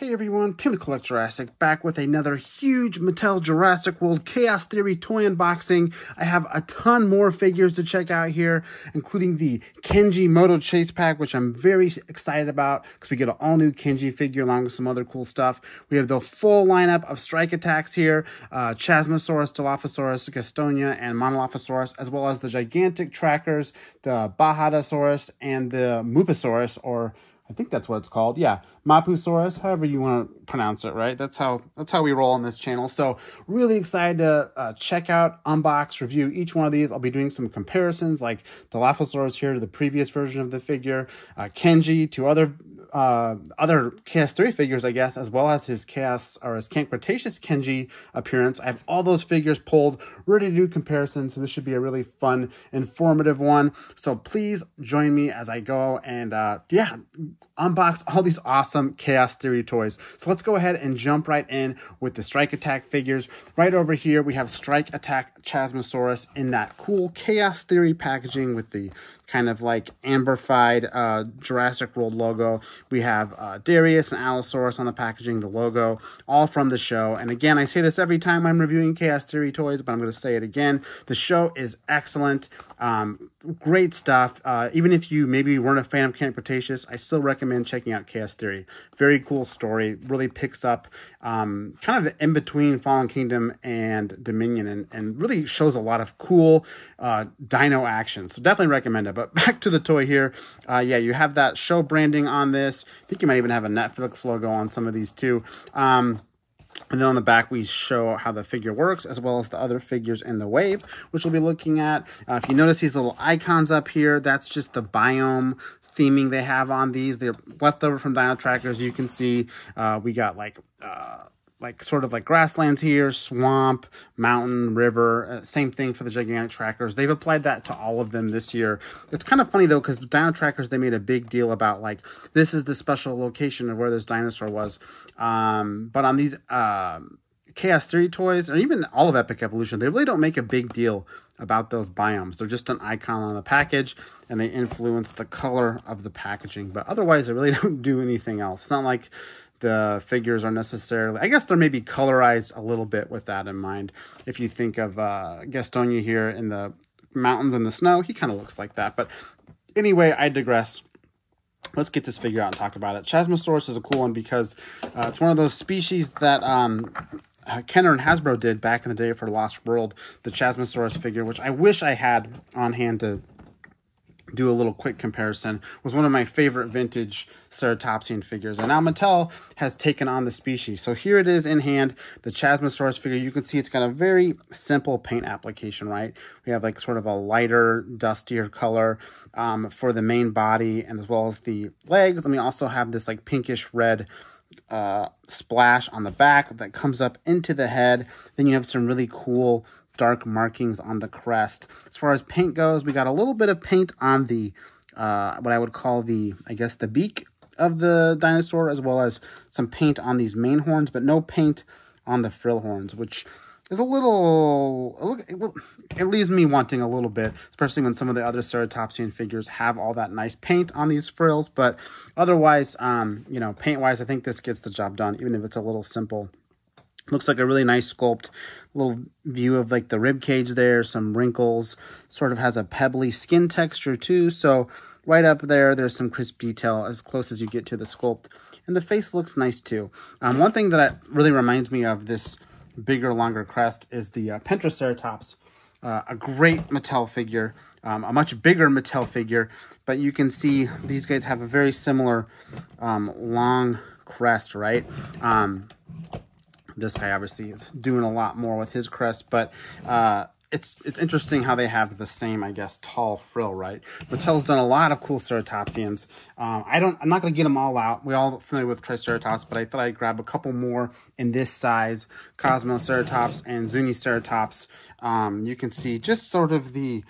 Hey everyone, Tim the Collect Jurassic back with another huge Mattel Jurassic World Chaos Theory toy unboxing. I have a ton more figures to check out here, including the Kenji Moto Chase Pack, which I'm very excited about because we get an all-new Kenji figure along with some other cool stuff. We have the full lineup of Strike Attacks here, Chasmosaurus, Dilophosaurus, Gastonia, and Monolophosaurus, as well as the gigantic trackers, the Bajadasaurus, and the Mupasaurus, or I think that's what it's called. Yeah, Mapusaurus, however you want to pronounce it, right? That's how we roll on this channel. So really excited to check out, unbox, review each one of these. I'll be doing some comparisons, like Dilophosaurus here to the previous version of the figure, Kenji to other Chaos Theory figures, I guess, as well as his Camp Cretaceous Kenji appearance. I have all those figures pulled, ready to do comparisons, so this should be a really fun, informative one. So please join me as I go and, yeah, unbox all these awesome Chaos Theory toys. So let's go ahead and jump right in with the Strike Attack figures. Right over here, we have Strike Attack Chasmosaurus in that cool Chaos Theory packaging with the kind of like amplified Jurassic World logo. We have Darius and Allosaurus on the packaging, the logo, all from the show. And again, I say this every time I'm reviewing Chaos Theory toys, but I'm going to say it again. The show is excellent. Great stuff. Even if you maybe weren't a fan of Camp Cretaceous, I still recommend checking out Chaos Theory. Very cool story. Really picks up kind of in between Fallen Kingdom and Dominion, and really shows a lot of cool dino action. So definitely recommend it. But back to the toy here. Yeah, you have that show branding on this. I think you might even have a Netflix logo on some of these too. And then on the back, we show how the figure works, as well as the other figures in the wave, which we'll be looking at. If you notice these little icons up here, that's just the biome theming they have on these. They're left over from Dino Trackers. You can see we got like sort of like grasslands here, swamp, mountain, river, same thing for the gigantic trackers. They've applied that to all of them this year. It's kind of funny though, because Dino Trackers, they made a big deal about like, this is the special location of where this dinosaur was. But on these Chaos Theory toys, or even all of Epic Evolution, they really don't make a big deal about those biomes. They're just an icon on the package, and they influence the color of the packaging. But otherwise, they really don't do anything else. It's not like the figures are necessarily, I guess they're maybe colorized a little bit with that in mind. If you think of Gastonia here in the mountains and the snow, he kind of looks like that. But anyway, I digress. Let's get this figure out and talk about it. Chasmosaurus is a cool one because it's one of those species that Kenner and Hasbro did back in the day for Lost World, the Chasmosaurus figure, which I wish I had on hand to do a little quick comparison. Was one of my favorite vintage Ceratopsian figures, and now Mattel has taken on the species. So here it is in hand, the Chasmosaurus figure. You can see it's got a very simple paint application, right? We have like sort of a lighter, dustier color for the main body, and as well as the legs. And we also have this like pinkish red splash on the back that comes up into the head. Then you have some really cool dark markings on the crest. As far as paint goes, we got a little bit of paint on the what I would call the, I guess, the beak of the dinosaur, as well as some paint on these main horns, but no paint on the frill horns, which is a little, it leaves me wanting a little bit, especially when some of the other Ceratopsian figures have all that nice paint on these frills. But otherwise, you know, paint-wise, I think this gets the job done, even if it's a little simple. Looks like a really nice sculpt. Little view of like the rib cage there, some wrinkles, sort of has a pebbly skin texture too. So right up there, there's some crisp detail as close as you get to the sculpt. And the face looks nice too. One thing that really reminds me of this bigger, longer crest is the Pentriceratops. A great Mattel figure, a much bigger Mattel figure, but you can see these guys have a very similar long crest, right? This guy obviously is doing a lot more with his crest, but it's interesting how they have the same, I guess, tall frill, right? Mattel's done a lot of cool Ceratopsians. I'm not going to get them all out. We're all familiar with Triceratops, but I thought I'd grab a couple more in this size. Cosmoceratops and Zuniceratops. You can see just sort of the,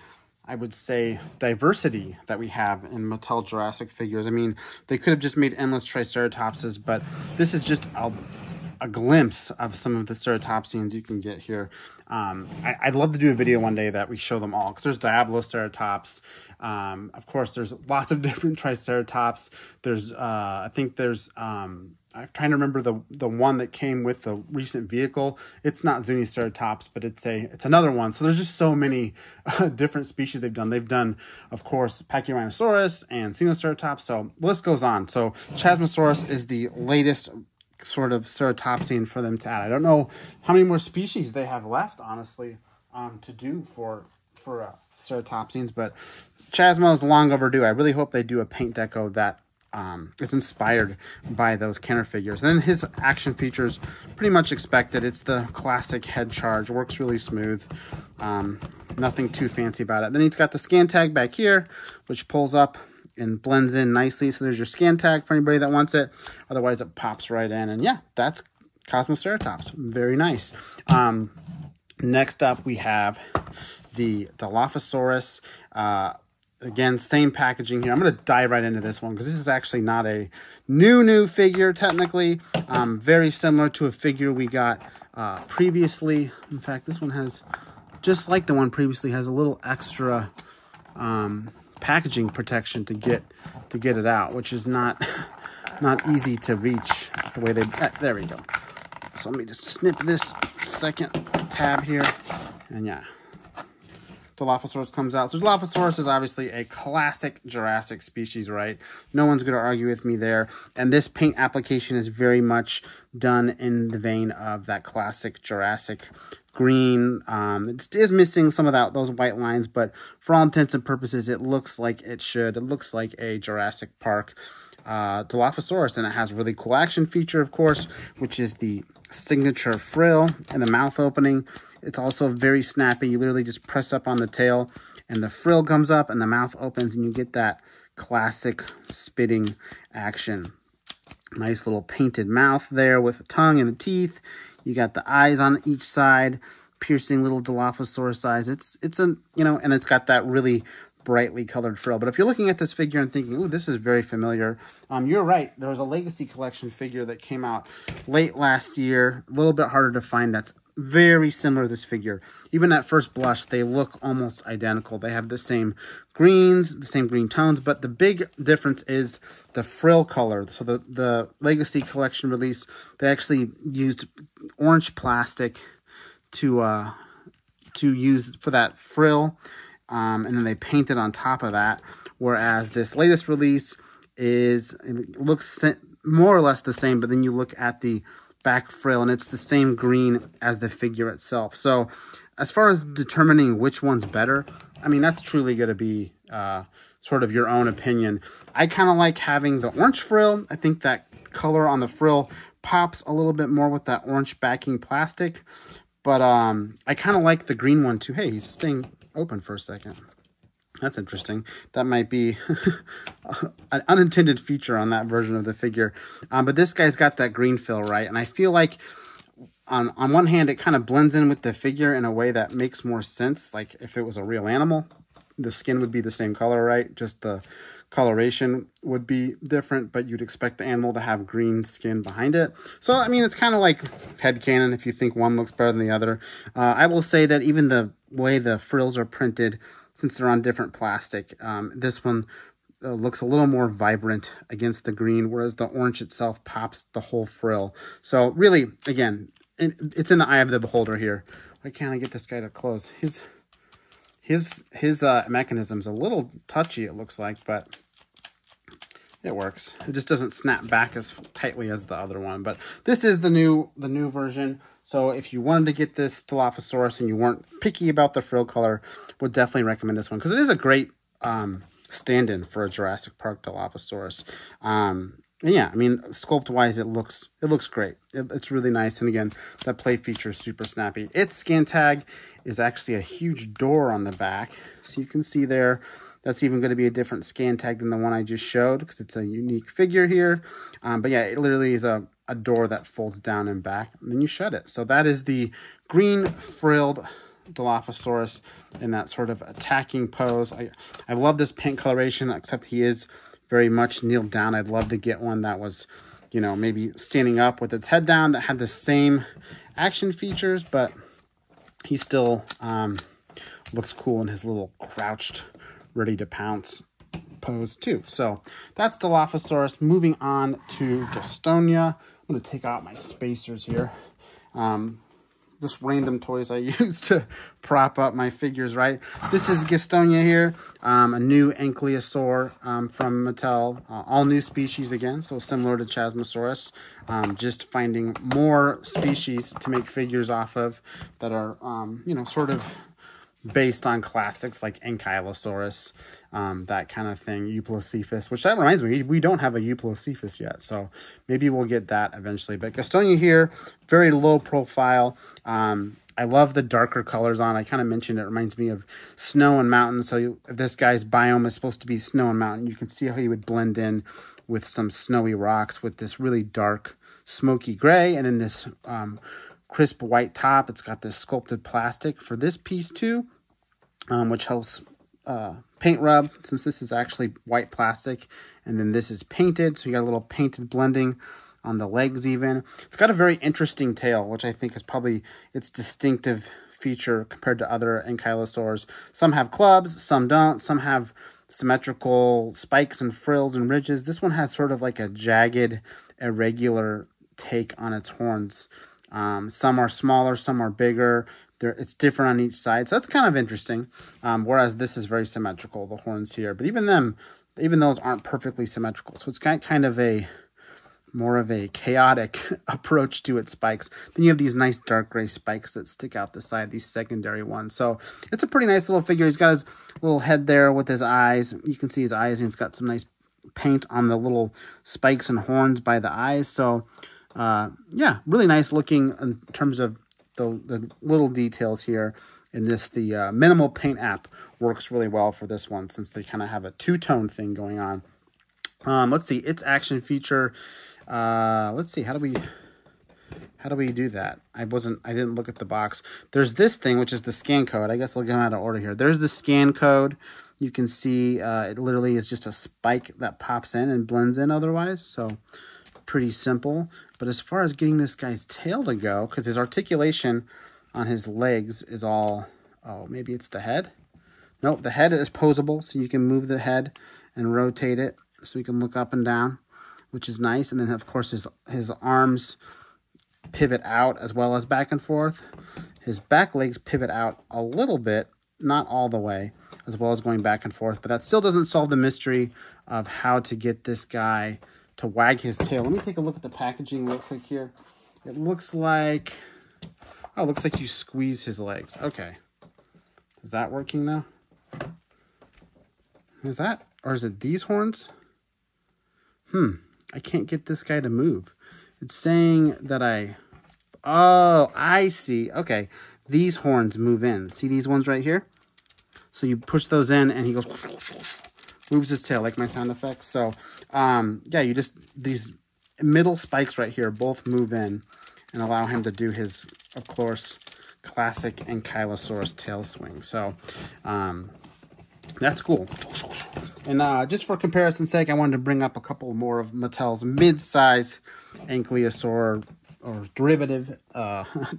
I would say, diversity that we have in Mattel Jurassic figures. I mean, they could have just made endless Triceratopses, but this is just a glimpse of some of the Ceratopsians you can get here. I'd love to do a video one day that we show them all, because there's Diabloceratops. Of course, there's lots of different Triceratops. There's, I think there's I'm trying to remember the one that came with the recent vehicle. It's not Zuniceratops, but it's another one. So there's just so many different species they've done. They've done, of course, Pachyrhinosaurus and Sinoceratops. So the list goes on. So Chasmosaurus is the latest sort of ceratopsian for them to add. I don't know how many more species they have left, honestly, to do for ceratopsians, but Chasmo is long overdue. I really hope they do a paint deco that is inspired by those Kenner figures. And then his action features, pretty much expected. It's the classic head charge, works really smooth. Nothing too fancy about it. Then he's got the scan tag back here, which pulls up and blends in nicely. So there's your scan tag for anybody that wants it. Otherwise, it pops right in. And yeah, that's Cosmoceratops. Very nice. Next up, we have the Dilophosaurus. Again, same packaging here. I'm going to dive right into this one because this is actually not a new figure, technically. Very similar to a figure we got previously. In fact, this one has, just like the one previously, has a little extra packaging protection to get it out, which is not easy to reach the way they... there we go. So let me just snip this second tab here, and yeah. Dilophosaurus comes out. So Dilophosaurus is obviously a classic Jurassic species, right? No one's going to argue with me there. And this paint application is very much done in the vein of that classic Jurassic green. It is missing some of those white lines, but for all intents and purposes, it looks like it should. It looks like a Jurassic Park Dilophosaurus, and it has a really cool action feature, of course, which is the signature frill and the mouth opening. It's also very snappy. You literally just press up on the tail and the frill comes up and the mouth opens and you get that classic spitting action. Nice little painted mouth there with the tongue and the teeth. You got the eyes on each side, piercing little Dilophosaurus eyes. It's a, you know, and it's got that really brightly colored frill. But if you're looking at this figure and thinking, ooh, this is very familiar, you're right. There was a Legacy Collection figure that came out late last year, a little bit harder to find, that's very similar to this figure. Even at first blush, they look almost identical. They have the same greens, the same green tones, but the big difference is the frill color. So the Legacy Collection release, they actually used orange plastic to use for that frill. And then they painted on top of that, whereas this latest release looks more or less the same, but then you look at the back frill and it's the same green as the figure itself. So as far as determining which one's better, I mean, that's truly going to be sort of your own opinion. I kind of like having the orange frill. I think that color on the frill pops a little bit more with that orange backing plastic, but I kind of like the green one too. Hey, he's staying open for a second. That's interesting. That might be an unintended feature on that version of the figure. But this guy's got that green fill, right? And I feel like on one hand, it kind of blends in with the figure in a way that makes more sense. Like if it was a real animal, the skin would be the same color, right? Just the coloration would be different, but you'd expect the animal to have green skin behind it. So, I mean, it's kind of like headcanon if you think one looks better than the other. I will say that even the way the frills are printed, since they're on different plastic, this one looks a little more vibrant against the green, whereas the orange itself pops the whole frill. So really, again, it's in the eye of the beholder here. Why can't I get this guy to close? His mechanism's a little touchy, it looks like, but it works. It just doesn't snap back as tightly as the other one. But this is the new version. So if you wanted to get this Dilophosaurus and you weren't picky about the frill color, would definitely recommend this one because it is a great stand-in for a Jurassic Park Dilophosaurus. And yeah, I mean, sculpt-wise, it looks great. It's really nice. And again, that play feature is super snappy. Its scan tag is actually a huge door on the back. So you can see there, that's even going to be a different scan tag than the one I just showed because it's a unique figure here. But yeah, it literally is a door that folds down and back, and then you shut it. So that is the green frilled Dilophosaurus in that sort of attacking pose. I love this paint coloration, except he is very much kneeled down. I'd love to get one that was, you know, maybe standing up with its head down that had the same action features, but he still looks cool in his little crouched, ready to pounce pose too. So that's Dilophosaurus. Moving on to Gastonia. I'm going to take out my spacers here. Just random toys I use to prop up my figures, right? This is Gastonia here, a new Ankylosaur from Mattel. All new species again, so similar to Chasmosaurus. Just finding more species to make figures off of that are, you know, sort of based on classics like Ankylosaurus, that kind of thing, Euplocephus, which that reminds me, we don't have a Euplocephus yet, so maybe we'll get that eventually. But Gastonia here, very low profile. I love the darker colors on. I kind of mentioned it reminds me of snow and mountain. So if this guy's biome is supposed to be snow and mountain, you can see how he would blend in with some snowy rocks with this really dark smoky gray, and then this crisp white top. It's got this sculpted plastic for this piece too, which helps paint rub, since this is actually white plastic, and then this is painted, so you got a little painted blending on the legs even. It's got a very interesting tail, which I think is probably its distinctive feature compared to other ankylosaurs. Some have clubs, some don't. Some have symmetrical spikes and frills and ridges. This one has sort of like a jagged, irregular take on its horns. Some are smaller, some are bigger. It's different on each side, so that's kind of interesting. Whereas this is very symmetrical, the horns here. But even those aren't perfectly symmetrical. So it's got kind of a more of a chaotic approach to its spikes. Then you have these nice dark gray spikes that stick out the side, these secondary ones. So it's a pretty nice little figure. He's got his little head there with his eyes. You can see his eyes, and he's got some nice paint on the little spikes and horns by the eyes. So yeah, really nice looking in terms of the little details here in this. The minimal paint app works really well for this one, since they kind of have a two-tone thing going on. Let's see, its action feature. Let's see, how do we do that? I didn't look at the box. There's this thing, which is the scan code. I guess I'll get them out of order here. There's the scan code. You can see it literally is just a spike that pops in and blends in otherwise. So pretty simple. But as far as getting this guy's tail to go, because his articulation on his legs is all, oh, maybe it's the head? Nope, the head is posable, so you can move the head and rotate it so you can look up and down, which is nice. And then, of course, his arms pivot out as well as back and forth. His back legs pivot out a little bit, not all the way, as well as going back and forth. But that still doesn't solve the mystery of how to get this guy to wag his tail. Let me take a look at the packaging real quick here. It looks like, oh, it looks like you squeeze his legs. Okay. Is that working though? Is that, or is it these horns? I can't get this guy to move. It's saying that oh, I see. Okay. These horns move in. See these ones right here? So you push those in and he goes, moves his tail like my sound effects. So, yeah, these middle spikes right here both move in and allow him to do his, of course, classic Ankylosaurus tail swing. So, that's cool. And just for comparison's sake, I wanted to bring up a couple more of Mattel's mid-size Ankylosaur or derivative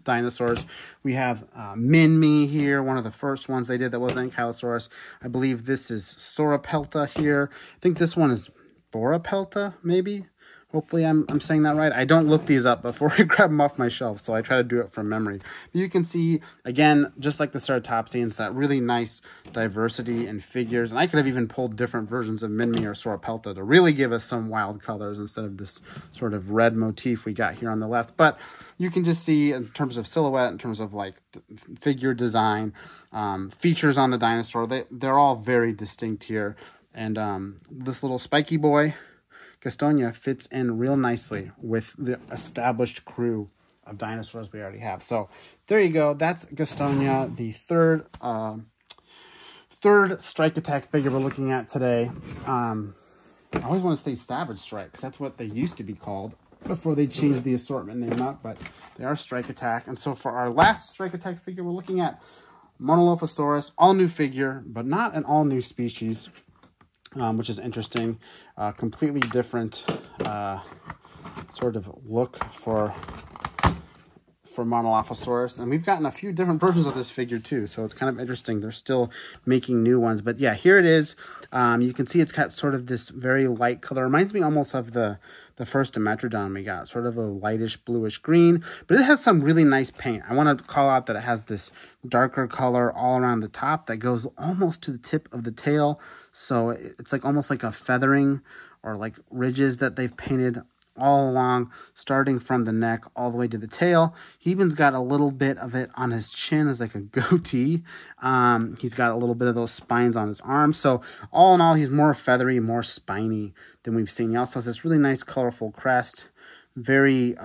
dinosaurs. We have Minmi here, one of the first ones they did that was Ankylosaurus. I believe this is Sauropelta here. I think this one is Boropelta, maybe. Hopefully I'm saying that right. I don't look these up before I grab them off my shelf, so I try to do it from memory. You can see, again, just like the Ceratopsians, that really nice diversity in figures. And I could have even pulled different versions of Minmi or Sauropelta to really give us some wild colors instead of this sort of red motif we got here on the left. But you can just see in terms of silhouette, in terms of like figure design, features on the dinosaur, they're all very distinct here. And this little spiky boy, Gastonia, fits in real nicely with the established crew of dinosaurs we already have. So there you go. That's Gastonia, the third Strike Attack figure we're looking at today. I always want to say Savage Strike, because that's what they used to be called before they changed the assortment name up, but they are Strike Attack. And so for our last Strike Attack figure, we're looking at Monolophosaurus, all new figure, but not an all new species. Which is interesting. Completely different sort of look for for Monolophosaurus, and we've gotten a few different versions of this figure too, so it's kind of interesting. They're still making new ones, but yeah, here it is. You can see it's got sort of this very light color. Reminds me almost of the first Dimetrodon we got, sort of a lightish bluish green, but it has some really nice paint. I want to call out that it has this darker color all around the top that goes almost to the tip of the tail, so it's like almost like a feathering or like ridges that they've painted all along, starting from the neck all the way to the tail. He even's got a little bit of it on his chin as like a goatee. He's got a little bit of those spines on his arms. So all in all, he's more feathery, more spiny than we've seen. He also has this really nice colorful crest, very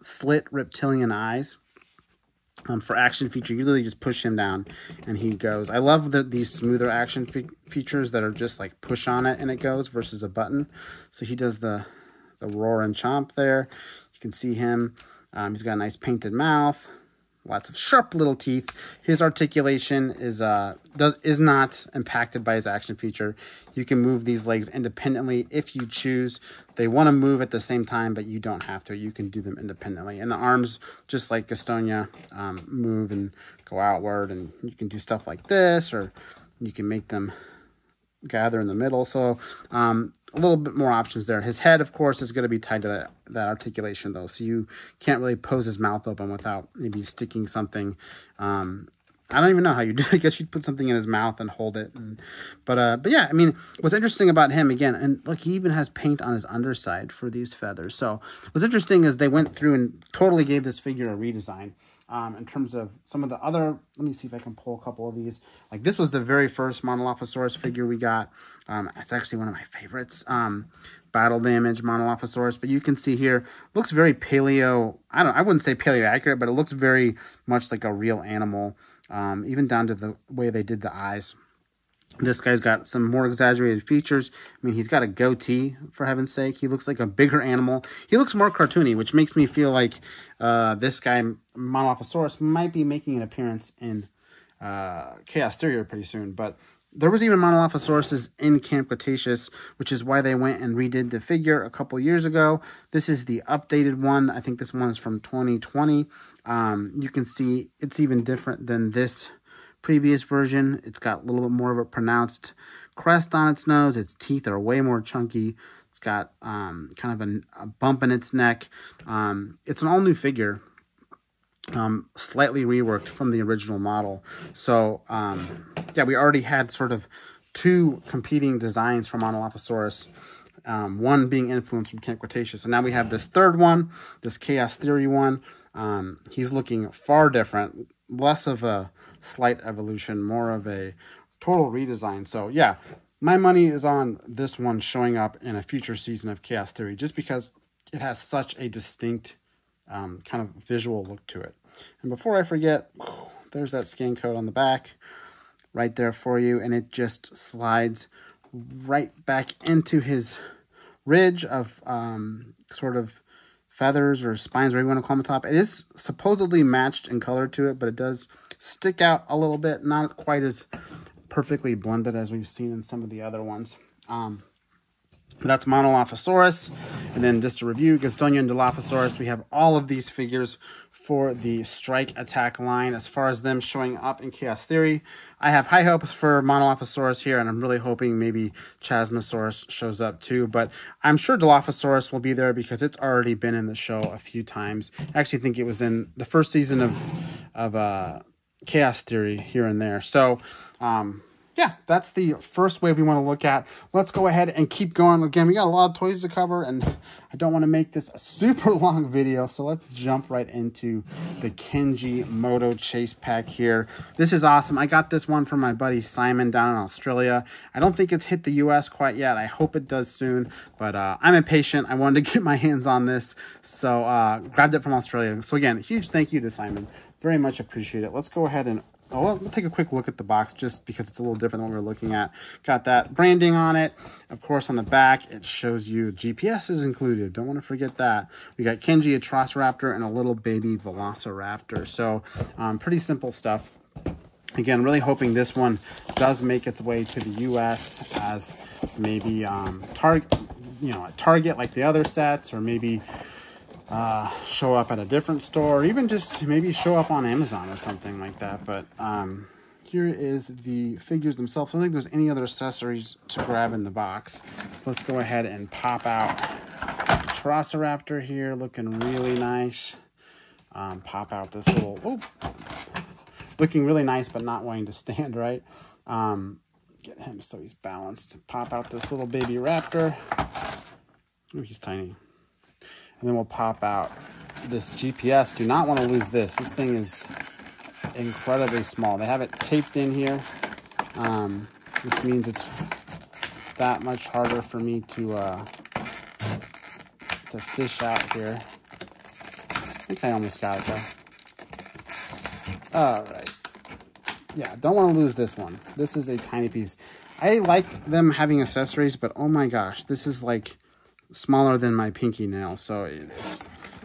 slit reptilian eyes. For action feature, you literally just push him down and he goes. I love these smoother action features that are just like push on it and it goes versus a button. So he does the roar and chomp there. You can see him. He's got a nice painted mouth, lots of sharp little teeth. His articulation is not impacted by his action feature. You can move these legs independently if you choose. They want to move at the same time, but you don't have to. You can do them independently. And the arms, just like Gastonia, move and go outward. And you can do stuff like this, or you can make them gather in the middle. So a little bit more options there. His head, of course, is going to be tied to that articulation, though. So you can't really pose his mouth open without maybe sticking something. I don't even know how you do. I guess you'd put something in his mouth and hold it. But yeah, I mean, what's interesting about him, again, and look, he even has paint on his underside for these feathers. So what's interesting is they went through and totally gave this figure a redesign. In terms of some of the other, let me see if I can pull a couple of these. Like this was the very first Monolophosaurus figure we got. It's actually one of my favorites. Battle damage Monolophosaurus, but you can see here, looks very paleo. I wouldn't say paleo accurate, but it looks very much like a real animal. Even down to the way they did the eyes. This guy's got some more exaggerated features. I mean, he's got a goatee, for heaven's sake. He looks like a bigger animal. He looks more cartoony, which makes me feel like this guy, Monolophosaurus, might be making an appearance in Chaos Theory pretty soon. But there was even Monolophosaurus in Camp Cretaceous, which is why they went and redid the figure a couple years ago. This is the updated one. I think this one is from 2020. You can see it's even different than this previous version. It's got a little bit more of a pronounced crest on its nose. Its teeth are way more chunky. It's got kind of a bump in its neck. It's an all-new figure, slightly reworked from the original model. So, yeah, we already had sort of two competing designs for Monolophosaurus, one being influenced from Camp Cretaceous. And now we have this third one, this Chaos Theory one. He's looking far different, less of a slight evolution, more of a total redesign. So yeah, my money is on this one showing up in a future season of Chaos Theory, just because it has such a distinct kind of visual look to it. And before I forget, there's that scan code on the back right there for you, and it just slides right back into his ridge of sort of feathers or spines, whatever you want to call them on top. It is supposedly matched in color to it, but it does stick out a little bit, not quite as perfectly blended as we've seen in some of the other ones. That's Monolophosaurus. And then just to review, Gastonia and Dilophosaurus, we have all of these figures for the Strike Attack line. As far as them showing up in Chaos Theory, I have high hopes for Monolophosaurus here, and I'm really hoping maybe Chasmosaurus shows up too. But I'm sure Dilophosaurus will be there because it's already been in the show a few times. I actually think it was in the first season of Chaos Theory here and there. So, yeah, that's the first wave we want to look at. Let's go ahead and keep going. Again, we got a lot of toys to cover, and I don't want to make this a super long video, so let's jump right into the Kenji Moto Chase Pack here. This is awesome. I got this one from my buddy Simon down in Australia. I don't think it's hit the US quite yet. I hope it does soon, but I'm impatient. I wanted to get my hands on this, so grabbed it from Australia. So again, huge thank you to Simon. Very much appreciate it. Let's go ahead and we'll take a quick look at the box just because it's a little different than what we're looking at. Got that branding on it. Of course, on the back, it shows you GPS is included. Don't want to forget that. We got Kenji Atrociraptor and a little baby Velociraptor. So pretty simple stuff. Again, really hoping this one does make its way to the US as maybe a Target like the other sets, or maybe show up at a different store, or even just maybe show up on Amazon or something like that. But here is the figures themselves. I don't think there's any other accessories to grab in the box. Let's go ahead and pop out Triceratops here, looking really nice. Pop out this little, oh, looking really nice, but not wanting to stand right. Get him so he's balanced. Pop out this little baby raptor. Oh, he's tiny. And then we'll pop out this GPS. Do not want to lose this. This thing is incredibly small. They have it taped in here, which means it's that much harder for me to fish out here. I think I almost got it though. All right. Yeah, don't want to lose this one. This is a tiny piece. I like them having accessories, but oh my gosh, this is like smaller than my pinky nail. So you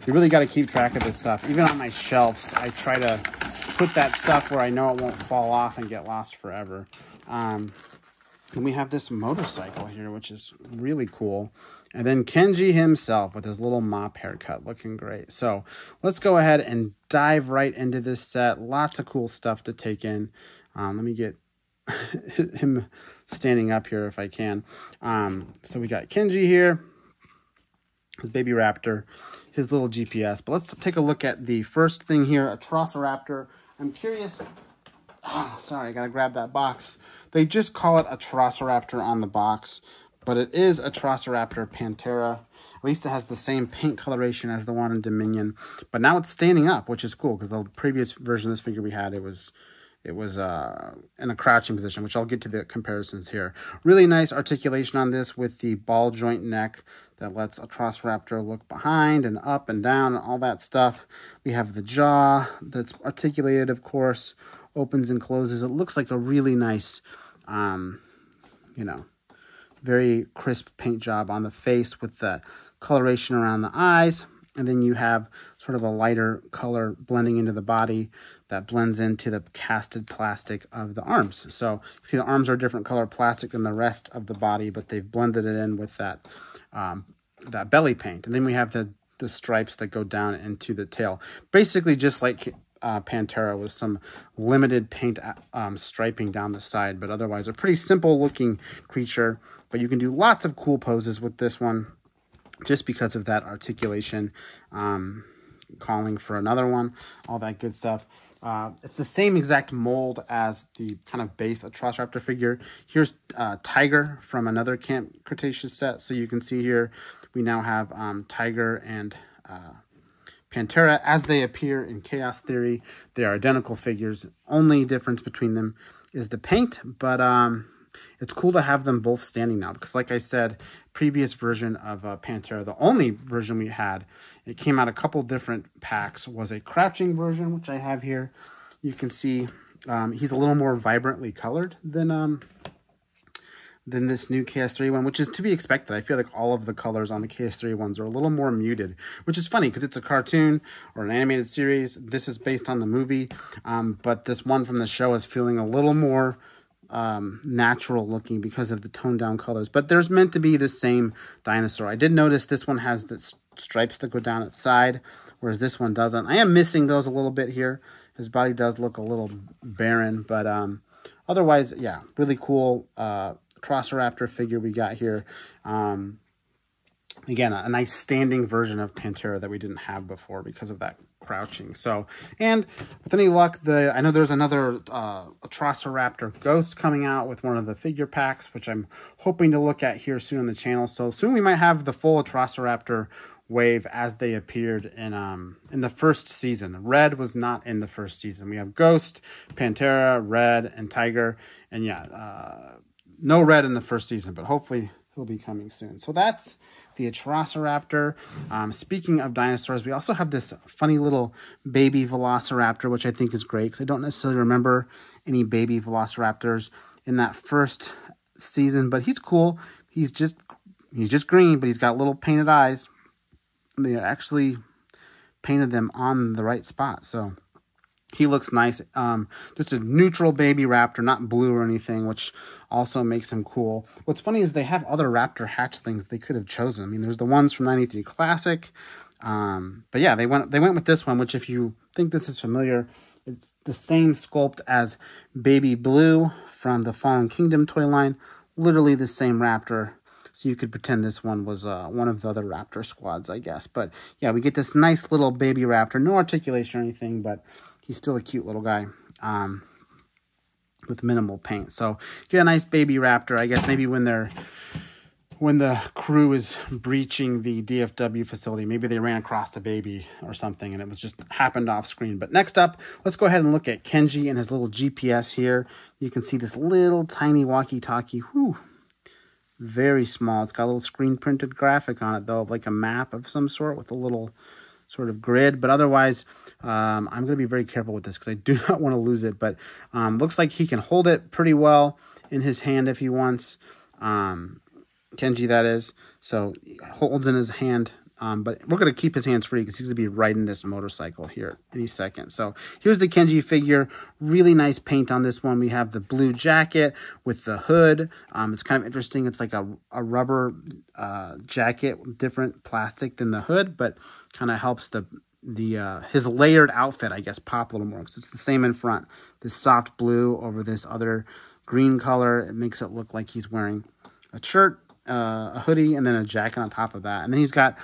really got to keep track of this stuff. Even on my shelves, I try to put that stuff where I know it won't fall off and get lost forever. And we have this motorcycle here, which is really cool. And then Kenji himself with his little mop haircut, looking great. So let's go ahead and dive right into this set. Lots of cool stuff to take in. Let me get him standing up here if I can. So we got Kenji here, his baby raptor, his little GPS. But let's take a look at the first thing here, a Triceratops. I'm curious. Sorry, I gotta grab that box. They just call it a Triceratops on the box, but it is a Triceratops Pantera. At least it has the same paint coloration as the one in Dominion, but now it's standing up, which is cool because the previous version of this figure we had, it was in a crouching position, which I'll get to the comparisons here. Really nice articulation on this with the ball joint neck that lets a Triceratops look behind and up and down and all that stuff. We have the jaw that's articulated, of course, opens and closes. It looks like a really nice, you know, very crisp paint job on the face with the coloration around the eyes. And then you have sort of a lighter color blending into the body that blends into the casted plastic of the arms. So you see the arms are a different color plastic than the rest of the body, but they've blended it in with that, that belly paint. And then we have the stripes that go down into the tail. Basically just like Pantera with some limited paint striping down the side, but otherwise a pretty simple looking creature. But you can do lots of cool poses with this one just because of that articulation, calling for another one, all that good stuff. It's the same exact mold as the kind of base Triceratops figure. Here's Tiger from another Camp Cretaceous set. So you can see here we now have Tiger and Pantera as they appear in Chaos Theory. They are identical figures. Only difference between them is the paint, but it's cool to have them both standing now because, like I said, previous version of Pantera, the only version we had, it came out a couple different packs, was a crouching version, which I have here. You can see he's a little more vibrantly colored than this new KS3 one, which is to be expected. I feel like all of the colors on the KS3 ones are a little more muted, which is funny because it's a cartoon or an animated series. This is based on the movie, but this one from the show is feeling a little more natural looking because of the toned down colors. But there's meant to be the same dinosaur. I did notice this one has the stripes that go down its side, whereas this one doesn't. I am missing those a little bit here. His body does look a little barren, but otherwise, yeah, really cool Triceratops figure we got here. Again, a nice standing version of Pantera that we didn't have before because of that crouching. So, and with any luck, I know there's another Triceratops Ghost coming out with one of the figure packs, which I'm hoping to look at here soon on the channel. So soon we might have the full Triceratops wave as they appeared in the first season. Red was not in the first season. We have Ghost, Pantera, Red, and Tiger, and yeah, no Red in the first season, but hopefully he'll be coming soon. So that's the Triceratops. Speaking of dinosaurs, we also have this funny little baby Velociraptor, which I think is great because I don't necessarily remember any baby Velociraptors in that first season, but he's cool. He's just green, but he's got little painted eyes. They actually painted them on the right spot, so he looks nice. Just a neutral baby raptor, not blue or anything, which also makes him cool. What's funny is they have other raptor hatchlings they could have chosen. I mean, there's the ones from 93 Classic. But yeah, they went with this one, which if you think this is familiar, it's the same sculpt as Baby Blue from the Fallen Kingdom toy line. Literally the same raptor. So you could pretend this one was one of the other raptor squads, I guess. But yeah, we get this nice little baby raptor. No articulation or anything, but he's still a cute little guy with minimal paint. So get a nice baby raptor, I guess, maybe when the crew is breaching the DFW facility. Maybe they ran across a baby or something and it was just happened off screen. But next up, let's go ahead and look at Kenji and his little GPS here. You can see this little tiny walkie-talkie. Whew. Very small. It's got a little screen printed graphic on it though, of like a map of some sort with a little sort of grid. But otherwise, I'm going to be very careful with this because I do not want to lose it. But looks like he can hold it pretty well in his hand if he wants. Kenji, that is. So he holds in his hand, but we're going to keep his hands free because he's going to be riding this motorcycle here any second. So here's the Kenji figure. Really nice paint on this one. We have the blue jacket with the hood. It's kind of interesting. It's like a rubber jacket with different plastic than the hood, but kind of helps his layered outfit, I guess, pop a little more because it's the same in front. This soft blue over this other green color. It makes it look like he's wearing a shirt, a hoodie, and then a jacket on top of that. And then he's got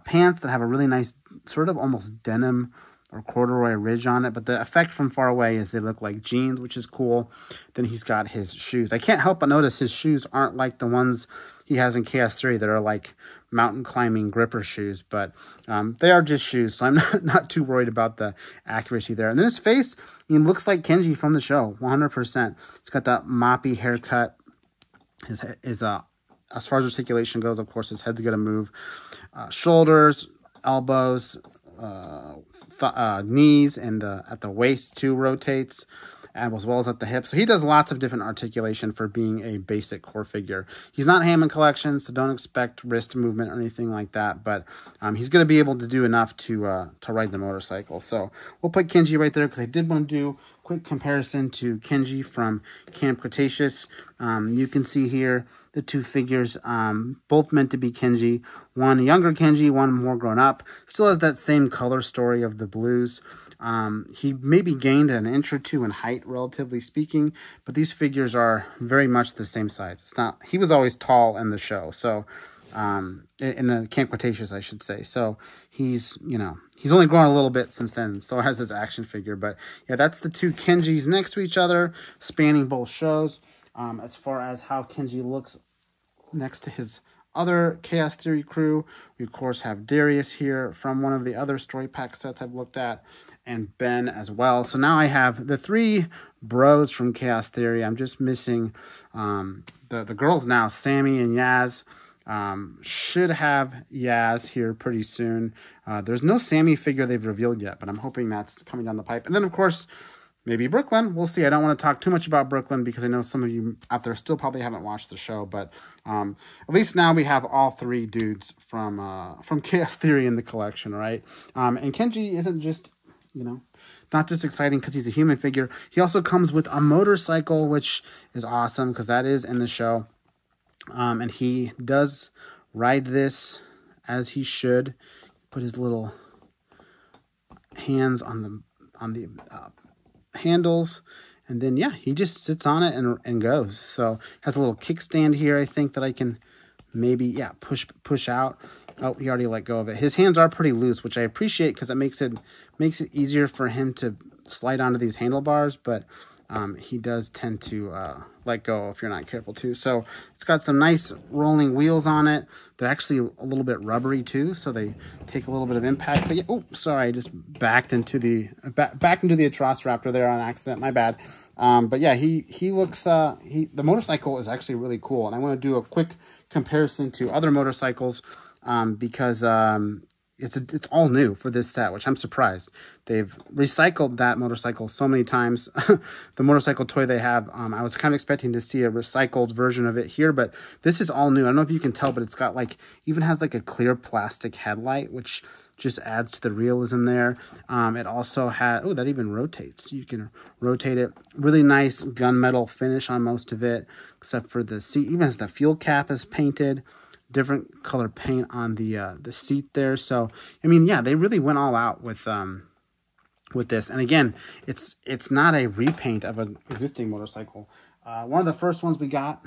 pants that have a really nice sort of almost denim or corduroy ridge on it. But the effect from far away is they look like jeans, which is cool. Then he's got his shoes. I can't help but notice his shoes aren't like the ones he has in Chaos Theory that are like mountain climbing gripper shoes. But they are just shoes, so I'm not too worried about the accuracy there. And then his face, he looks like Kenji from the show, 100%. He's got that moppy haircut. His as far as articulation goes, of course, his head's going to move. Shoulders, elbows, knees, and at the waist too rotates, as well as at the hips. So he does lots of different articulation for being a basic core figure. He's not Hammond Collection, so don't expect wrist movement or anything like that. But he's going to be able to do enough to ride the motorcycle. So we'll put Kenji right there because I did want to do a quick comparison to Kenji from Camp Cretaceous. You can see here the two figures, both meant to be Kenji. One younger Kenji, one more grown up. Still has that same color story of the blues. He maybe gained an inch or two in height, relatively speaking, but these figures are very much the same size. It's not. He was always tall in the show, so in the Camp Cretaceous, I should say. So he's only grown a little bit since then. So has his action figure, but yeah, that's the two Kenjis next to each other, spanning both shows. As far as how Kenji looks next to his other Chaos Theory crew, we of course have Darius here from one of the other story pack sets I've looked at, and Ben as well. So now I have the three bros from Chaos Theory. I'm just missing the girls now, Sammy and Yaz. Should have Yaz here pretty soon. There's no Sammy figure they've revealed yet, but I'm hoping that's coming down the pipe. And then of course, maybe Brooklyn. We'll see. I don't want to talk too much about Brooklyn because I know some of you out there still probably haven't watched the show. But at least now we have all three dudes from Chaos Theory in the collection, right? And Kenji isn't just, not just exciting because he's a human figure. He also comes with a motorcycle, which is awesome because that is in the show. And he does ride this as he should. Put his little hands on the handles, and then yeah, he just sits on it and goes. So has a little kickstand here, I think, that I can maybe push out. Oh, he already let go of it. His hands are pretty loose, which I appreciate because it makes it easier for him to slide onto these handlebars, but he does tend to let go if you're not careful too. So it's got some nice rolling wheels on it. They're actually a little bit rubbery too, so they take a little bit of impact. But yeah, oh, sorry, I just backed into the Atrociraptor there on accident. My bad. But yeah, he looks the motorcycle is actually really cool, and I want to do a quick comparison to other motorcycles because it's all new for this set, which I'm surprised. They've recycled that motorcycle so many times. The motorcycle toy they have, I was kind of expecting to see a recycled version of it here, but this is all new. I don't know if you can tell, but it's got even has a clear plastic headlight, which just adds to the realism there. It also has, oh, that even rotates. You can rotate it. Really nice gunmetal finish on most of it, except for the seat. Even as the fuel cap is painted. different color paint on the seat there. So, I mean, yeah, they really went all out with this. And again, it's not a repaint of an existing motorcycle. One of the first ones we got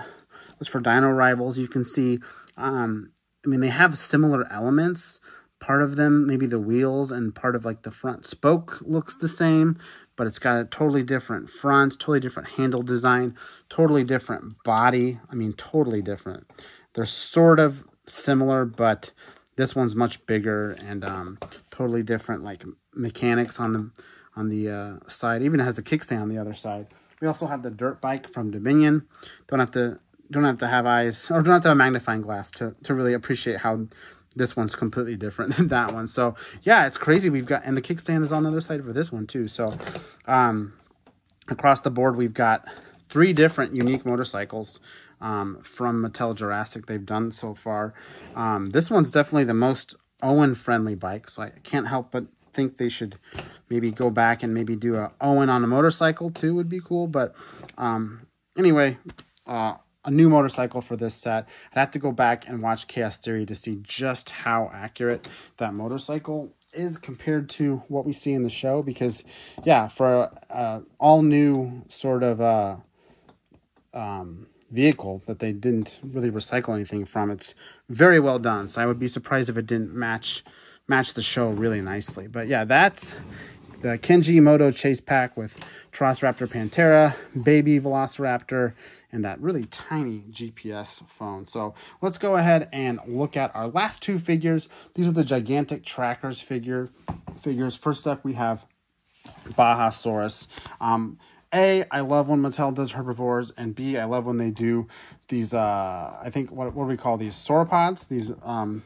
was for Dino Rivals. You can see, I mean, they have similar elements. Part of them, maybe the wheels and part of like the front spoke looks the same, but it's got a totally different front, totally different handle design, totally different body. I mean, totally different. They're sort of similar, but this one's much bigger and totally different, like mechanics on the side. Even has the kickstand on the other side. We also have the dirt bike from Dominion. Don't have to have eyes, or don't have to have a magnifying glass to really appreciate how this one's completely different than that one. So yeah, it's crazy. We've got, and the kickstand is on the other side for this one too. So across the board, we've got 3 different unique motorcycles from Mattel Jurassic they've done so far. This one's definitely the most Owen friendly bike, so I can't help but think they should maybe go back and maybe do a Owen on a motorcycle too, would be cool. But anyway, a new motorcycle for this set. I'd have to go back and watch Chaos Theory to see just how accurate that motorcycle is compared to what we see in the show, because yeah, for all new sort of vehicle that they didn't really recycle anything from, it's very well done. So I would be surprised if it didn't match the show really nicely. But yeah, that's the Kenji Moto Chase Pack with Velociraptor Pantera, Baby Velociraptor, and that really tiny GPS phone. So let's go ahead and look at our last 2 figures. These are the Gigantic Trackers figures. First up, we have Bajasaurus. A, I love when Mattel does herbivores, and B, I love when they do these, I think, what do we call these? Sauropods?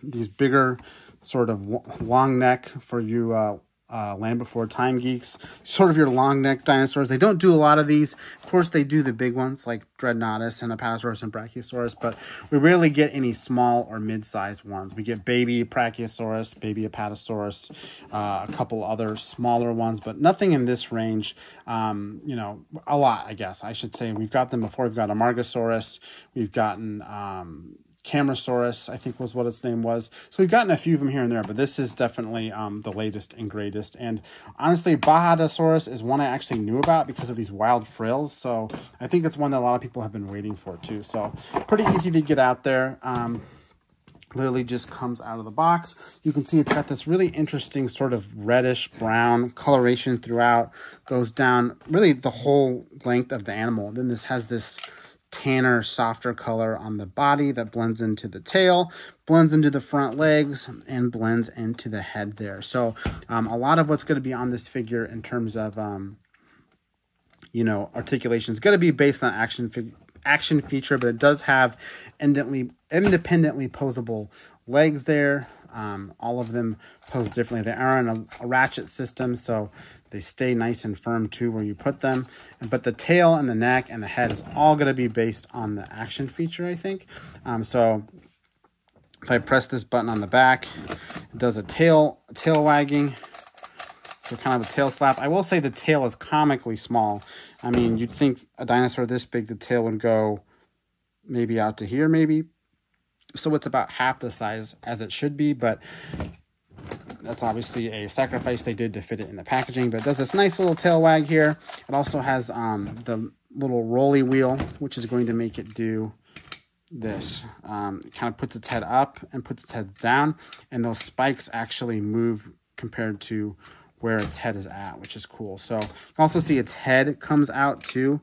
These bigger sort of long neck for you Land Before Time geeks, sort of your long neck dinosaurs. They don't do a lot of these. Of course, they do the big ones like Dreadnoughtus and Apatosaurus and Brachiosaurus, but we rarely get any small or mid-sized ones. We get baby Brachiosaurus, baby Apatosaurus, a couple other smaller ones, but nothing in this range. You know, a lot, I guess I should say. We've got them before. We've got Amargasaurus. We've gotten Camarasaurus, I think was what its name was. So we've gotten a few of them here and there, but this is definitely the latest and greatest. And honestly, Bajasaurus is one I actually knew about because of these wild frills. So I think it's one that a lot of people have been waiting for too. So pretty easy to get out there. Literally just comes out of the box. You can see it's got this really interesting sort of reddish brown coloration throughout. Goes down really the whole length of the animal. Then this has this tanner, softer color on the body that blends into the tail, blends into the front legs, and blends into the head there. So a lot of what's going to be on this figure in terms of, you know, articulation is going to be based on action feature, but it does have independently posable legs there. All of them pose differently. They are on a ratchet system, so they stay nice and firm too where you put them. But the tail and the neck and the head is all going to be based on the action feature, I think. So if I press this button on the back, it does a tail wagging. So kind of a tail slap. I will say the tail is comically small. I mean, you'd think a dinosaur this big, the tail would go maybe out to here, maybe. So it's about half the size as it should be, but that's obviously a sacrifice they did to fit it in the packaging. But it does this nice little tail wag here. It also has the little rolly wheel, which is going to make it do this. It kind of puts its head up and puts its head down, and those spikes actually move compared to where its head is at, which is cool. So you can also see its head comes out too.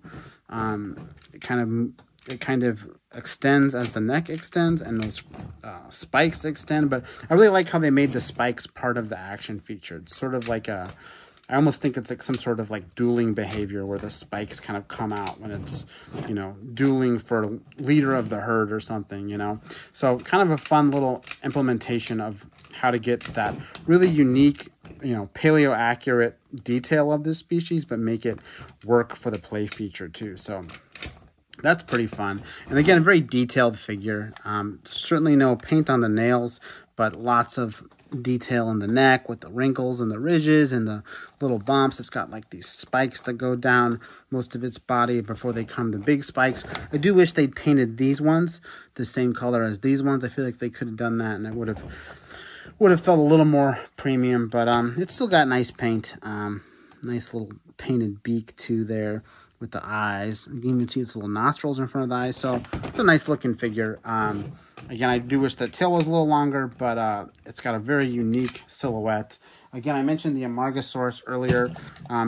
It kind of extends as the neck extends, and those spikes extend. But I really like how they made the spikes part of the action feature. It's sort of like I almost think it's like some sort of like dueling behavior where the spikes kind of come out when it's, you know, dueling for leader of the herd or something, you know. So kind of a fun little implementation of how to get that really unique, you know, paleo accurate detail of this species, but make it work for the play feature too. So that's pretty fun. And again, a very detailed figure. Certainly no paint on the nails, but lots of detail in the neck with the wrinkles and the ridges and the little bumps. It's got like these spikes that go down most of its body before they come the big spikes. I do wish they'd painted these ones the same color as these ones. I feel like they could have done that and it would have felt a little more premium, but it's still got nice paint. Nice little painted beak too there with the eyes. You can even see its little nostrils in front of the eyes. So it's a nice looking figure. Again, I do wish the tail was a little longer, but it's got a very unique silhouette. Again, I mentioned the Amargasaurus earlier.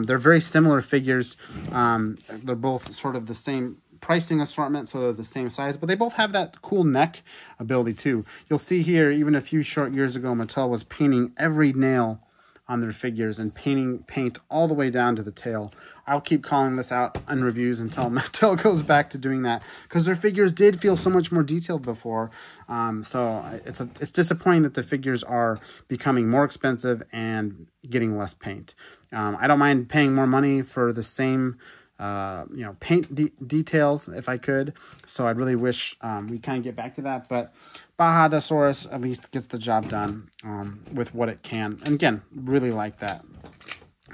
They're very similar figures. They're both sort of the same pricing assortment, so they're the same size, but they both have that cool neck ability too. You'll see here, even a few short years ago, Mattel was painting every nail on their figures and paint all the way down to the tail. I'll keep calling this out in reviews until Mattel goes back to doing that, because their figures did feel so much more detailed before. So it's disappointing that the figures are becoming more expensive and getting less paint. I don't mind paying more money for the same paint details if I could. So I'd really wish we kind of get back to that. But Bajadasaurus at least gets the job done with what it can. And again, really like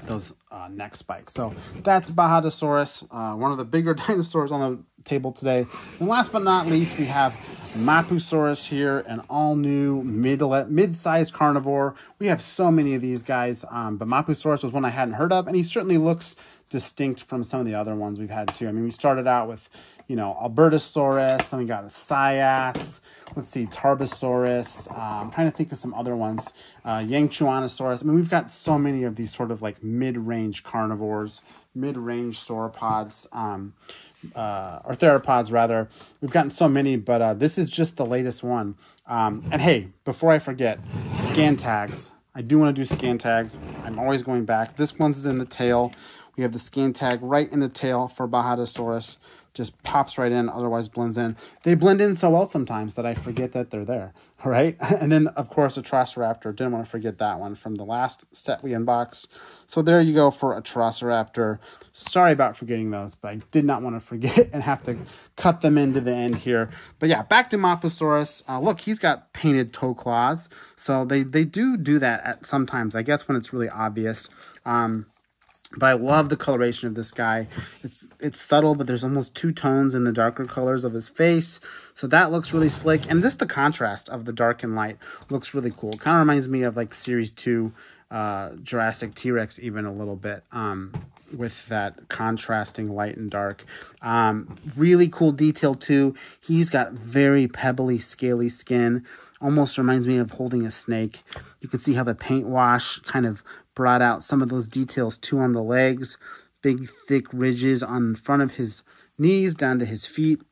those neck spikes. So that's Bajadasaurus, one of the bigger dinosaurs on the table today. And last but not least, we have Mapusaurus here, an all-new mid-sized carnivore. We have so many of these guys, but Mapusaurus was one I hadn't heard of, and he certainly looks distinct from some of the other ones we've had too. I mean, we started out with, Albertosaurus, then we got a Syax, let's see, Tarbosaurus, I'm trying to think of some other ones, Yangchuanosaurus. I mean, we've got so many of these sort of like mid-range carnivores, mid-range sauropods, or theropods rather. We've gotten so many, but this is just the latest one. And hey, before I forget, scan tags. I do want to do scan tags. I'm always going back. This one's in the tail. We have the scan tag right in the tail for Bajadasaurus. Just pops right in, otherwise blends in. They blend in so well sometimes that I forget that they're there, all right? And then, of course, Atrociraptor. Didn't want to forget that one from the last set we unboxed. So there you go for Atrociraptor. Sorry about forgetting those, but I did not want to forget and have to cut them into the end here. But yeah, back to Mapusaurus. Look, he's got painted toe claws. So they do that at sometimes, I guess, when it's really obvious. But I love the coloration of this guy. It's subtle, but there's almost two tones in the darker colors of his face. So that looks really slick. And just the contrast of the dark and light looks really cool. Kind of reminds me of like Series 2 Jurassic T-Rex even a little bit, with that contrasting light and dark. Really cool detail too. He's got very pebbly, scaly skin. Almost reminds me of holding a snake. You can see how the paint wash kind of brought out some of those details too on the legs. Big, thick ridges on the front of his knees down to his feet.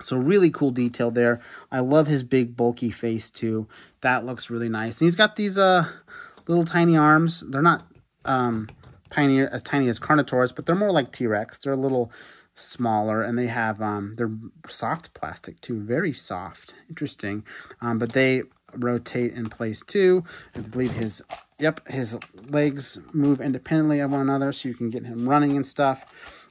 So really cool detail there. I love his big, bulky face too. That looks really nice. And he's got these little tiny arms. They're not tiny as Carnotaurus, but they're more like T-Rex. They're a little smaller, and they have they're soft plastic too, very soft. Interesting. But they rotate in place too. I believe his legs move independently of one another, so you can get him running and stuff.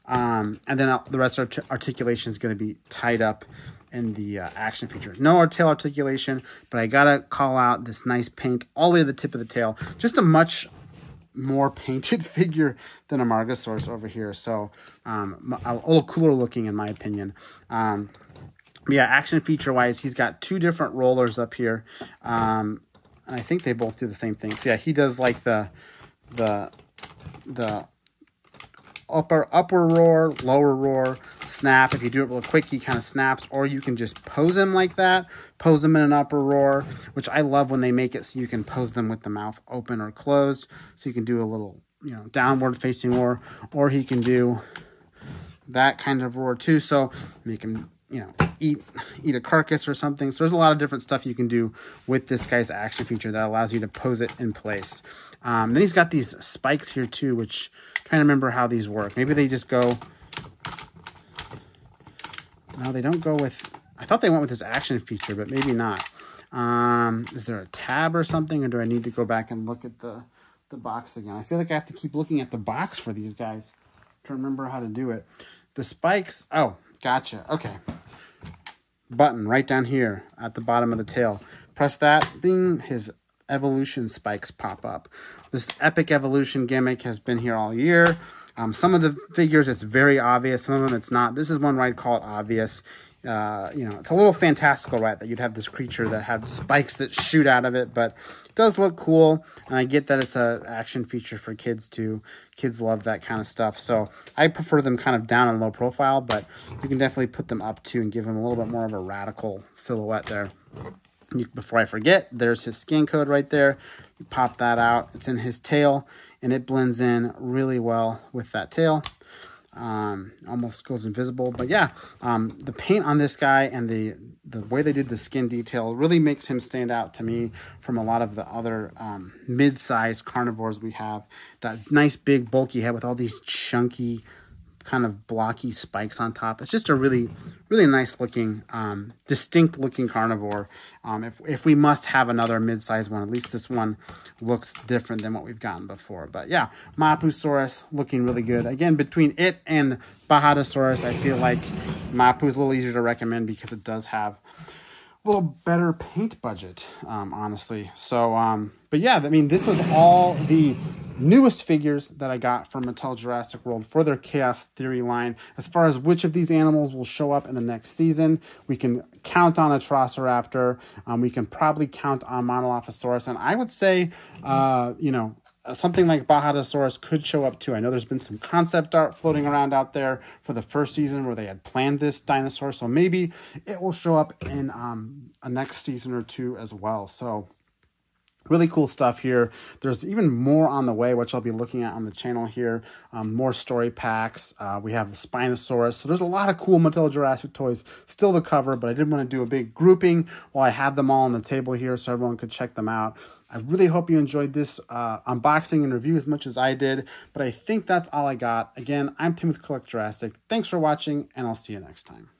And then the rest of articulation is going to be tied up in the action feature. No tail articulation, but I gotta call out this nice paint all the way to the tip of the tail. Just a much more painted figure than Amargasaurus over here. So a little cooler looking in my opinion. Yeah, action feature wise, he's got two different rollers up here. And I think they both do the same thing. So yeah, he does like the upper roar, lower roar, snap. If you do it real quick, he kind of snaps, or you can just pose him like that. Pose him in an upper roar, which I love when they make it so you can pose them with the mouth open or closed. So you can do a little, downward facing roar, or he can do that kind of roar too. So make him, eat a carcass or something. So there's a lot of different stuff you can do with this guy's action feature that allows you to pose it in place. Then he's got these spikes here too, which I'm trying to remember how these work. Maybe they just go, no, they don't go with, I thought they went with this action feature, but maybe not. Is there a tab or something, or do I need to go back and look at the box again? I feel like I have to keep looking at the box for these guys to remember how to do it. The spikes, oh, gotcha, okay. Button right down here at the bottom of the tail. Press that, ding, his evolution spikes pop up. This epic evolution gimmick has been here all year. Some of the figures, it's very obvious. Some of them, it's not. This is one where I'd call it obvious. You know, it's a little fantastical, right, that you'd have this creature that have spikes that shoot out of it, but it does look cool, and I get that it's a action feature for kids too. Kids love that kind of stuff, so I prefer them kind of down and low profile, but you can definitely put them up too and give them a little bit more of a radical silhouette there. Before I forget, there's his scan code right there. You pop that out. It's in his tail, and it blends in really well with that tail. Almost goes invisible, but yeah, the paint on this guy and the way they did the skin detail really makes him stand out to me from a lot of the other mid-sized carnivores we have. That nice big bulky head with all these chunky kind of blocky spikes on top. It's just a really nice looking, distinct looking carnivore. If we must have another mid-sized one, at least this one looks different than what we've gotten before. But yeah, Mapusaurus looking really good. Again, between it and Bajadasaurus, I feel like Mapu is a little easier to recommend because it does have a little better paint budget, honestly. So, but yeah, I mean, this was all the newest figures that I got from Mattel Jurassic World for their Chaos Theory line. As far as which of these animals will show up in the next season, we can count on a Triceratops. We can probably count on Monolophosaurus. And I would say, you know, something like Bajadasaurus could show up too. I know there's been some concept art floating around out there for the first season where they had planned this dinosaur. So maybe it will show up in a next season or two as well. So really cool stuff here. There's even more on the way, which I'll be looking at on the channel here. More story packs. We have the Spinosaurus. So there's a lot of cool Mattel Jurassic toys still to cover, but I did want to do a big grouping while I had them all on the table here so everyone could check them out. I really hope you enjoyed this unboxing and review as much as I did, but I think that's all I got. Again, I'm Tim with Collect Jurassic. Thanks for watching, and I'll see you next time.